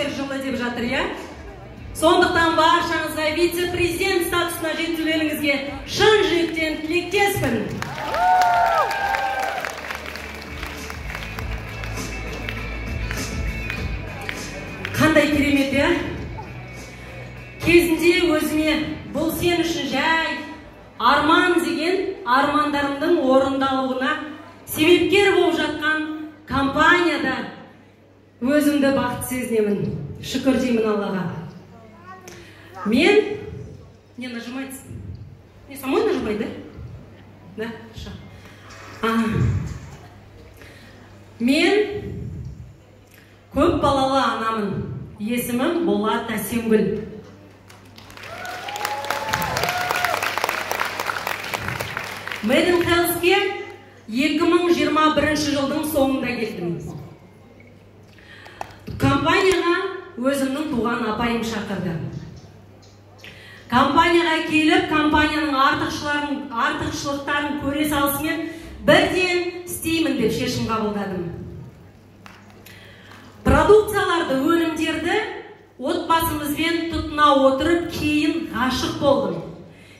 менеджер жылы деп жатыр, иә? Сондықтан баршаңызға вице-президент статусына жетулеріңізге шын жүректен тілектеспін. Қандай керемет, иә? Кезінде өзіме бұл сен үшін жай арман деген армандарымдың орындалуына себепкер болып жатқан компанияда өзімді бақытты сезінемін. Шүкір деймін Аллаға. Мен... Не нажимается? Не, самой нажимай, да? Да? Мен көп балалы анамын. Есімім Болат Әсемгүл. Мэден Хелске 2021 жылдың соңында келдім. Компанияға өзімнің туған апайым шақырды. Компанияға келіп, компанияның артықшылықтарын көре салысымен бірден істеймін деп шешім қабылдадым. Продукцияларды, өнімдерді отбасымызбен тұтына отырып, кейін ғашық болдым.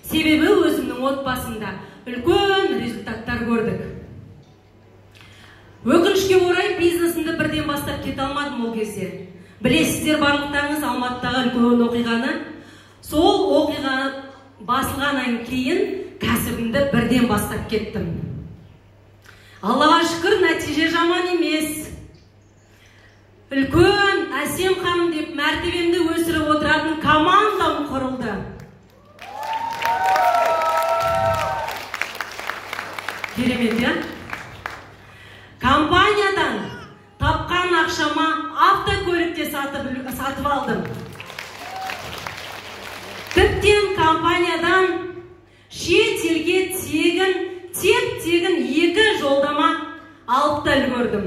Себебі өзімнің отбасымда үлкен результаттар көрдік. Өкінішке орай бизнесімді бірден бастап кете алмадым ол кезде. Білесіздер барлықтарыңыз Алматыдағы үлкен оқиғаны. Сол оқиға басылғаннан кейін кәсібімді бірден бастап кеттім. Аллаға шүкір, нәтиже жаман емес. Үлкен Әсем ханым деп мәртебемді өсіріп отыратын командам құрылды. Керемет, иә? Компаниядан тапқан ақшама автокөлікте сатып алдым. Тіптен компаниядан шет елге тегін 2 жолдама алып та үлгердім.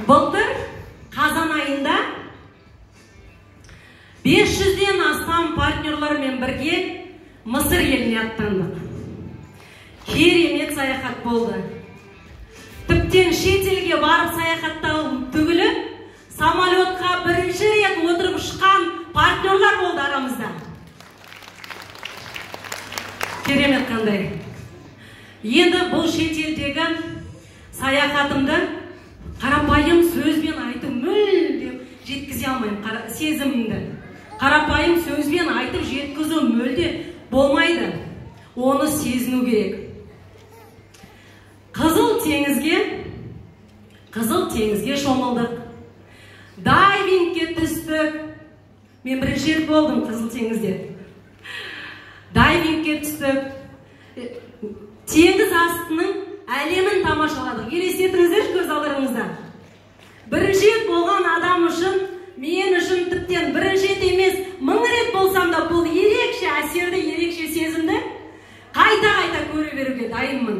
Былтыр қазан айында 500-ден астам партнерлармен бірге Мысыр еліне аттандық. Керемет саяхат болды. Тіптен шет елге барып саяхаттау түгілі, самолетқа бірінші рет отырып ұшқан партнерлар болды арамызда. Керемет қандай. Енді бұл шет елдегі саяхатымды қарапайым сөзбен айту мүлде жеткізе алмаймын, сезімімді. Қарапайым сөзбен айтып жеткізу мүлде болмайды. Оны сезіну керек. Қызыл теңізге шомылдық. Дайвингке түстік. Мен бірінші рет болдым Қызыл теңізде. Дайвингке түстік. Теңіз астының әлемін тамашаладық. Елестетіңіздер көз алдарыңызда. Бірінші рет болған адам үшін, мен үшін тіптен бірінші рет емес, 1000 рет болсам да бұл ерекше әсерді, ерекше сезімді қайта-қайта көре беруге дайынмын.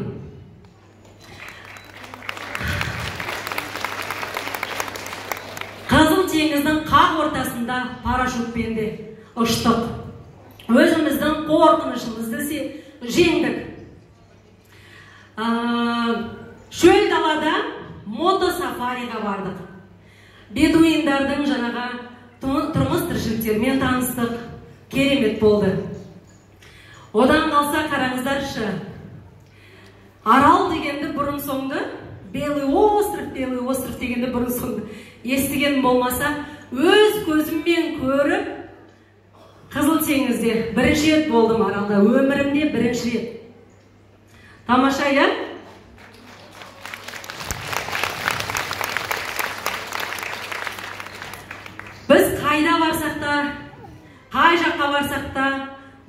Қызыл теңіздің қақ ортасында парашютпен де ұштық. Өзіміздің қорқынышымызды жеңдік. Шөл далада мотосафариға бардық. Бедуиндардың жаңаға тұрмыс тіршіліктермен таныстық. Керемет болды. Одан қалса қараңыздаршы. Арал дегенді бұрын соңды, Белый остров дегенді бұрын соңды естіген болмаса, өз көзіммен көріп, Қызыл теңізде бірінші рет болдым Аралда. Өмірімде бірінші рет. Тамаша, иә? Біз қайда барсақ та, қай жаққа барсақ та,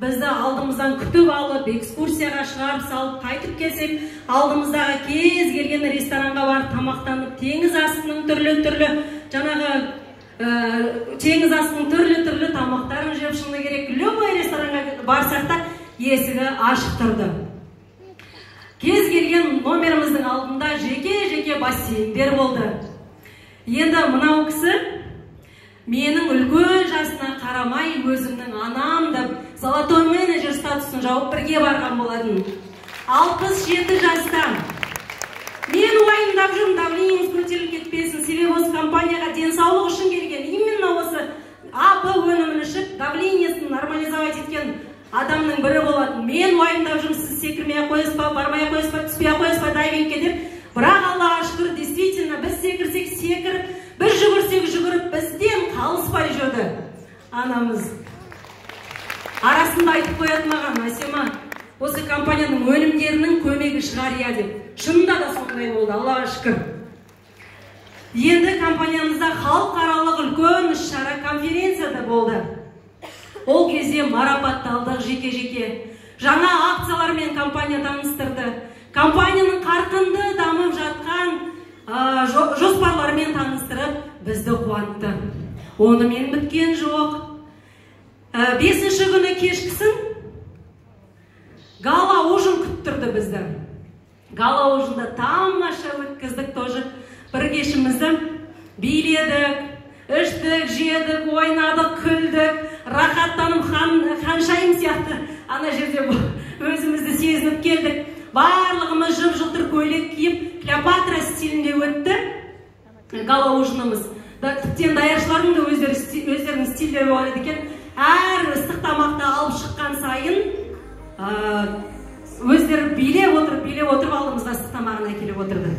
бізді алдымыздан күтіп алып, экскурсияға шығарып салып, қайтып келсек, алдымыздағы кез келген ресторанға барып тамақтанып, теңіз астының түрлі тамақтарын жеп шыны керек. Любой ресторанға барсақ та есігі ашық тұрды. Кез келген номеріміздің алдында жеке бассейндер болды. Енді мынау кісі менің үлкен жасына қарамай өзімнің анамды золотой менеджер статусын жауып бірге барған болатын. 67 жаста. Мен Мен уайымдап жүрмін, давлениеңіз көтеріліп кетпесін, себебі осы компанияға денсаулық үшін келген, именно осы АП өнімін ішіп, давлениесін нормализовать еткен адамның бірі болатын. Мен уайымдап жүрмін, сіз секірмей қойсыз ба, бармай қойсыз ба, түспей қойсыз ба дайвингке деп. Бірақ Аллаға шүкір, действительно, біз секірсек секіріп, біз жүгірсек жүгіріп, бізден қалыспай жүрді. Анамыз арасында айтып қояды маған, Асема, осы компанияның өнімдерінің көмегі шығар иә деп. Шынында да сондай болды, Аллаға шүкір. Енді компаниямызда халықаралық үлкен іс-шара конференция да болды. Ол кезде марапатталдық жеке-жеке. Жаңа акциялармен компания таныстырды. Компанияның қарқынды дамып жатқан жоспарларымен таныстырып, бізді қуантты. Онымен біткен жоқ. 5-ші күні кешкісін гала ужин күттірді бізді. Гала ужинда тамаша өткіздік тоже. Бір кешімізді биледік, іштік, жедік, ойнадық, күлдік, рахаттанып ханшайым сияқты ана жерде өзімізді сезініп келдік. Барлығымыз жып-жылтыр көйлек киіп, Клеопатра стилінде өтті гала ужинымыз. Тіптен даяршылардың да өздерінің стильдері бар екен. Әр ыстық тамақты алып шыққан сайын өздері билеп отырып алдымызда ыстық тамағын әкеліп отырды.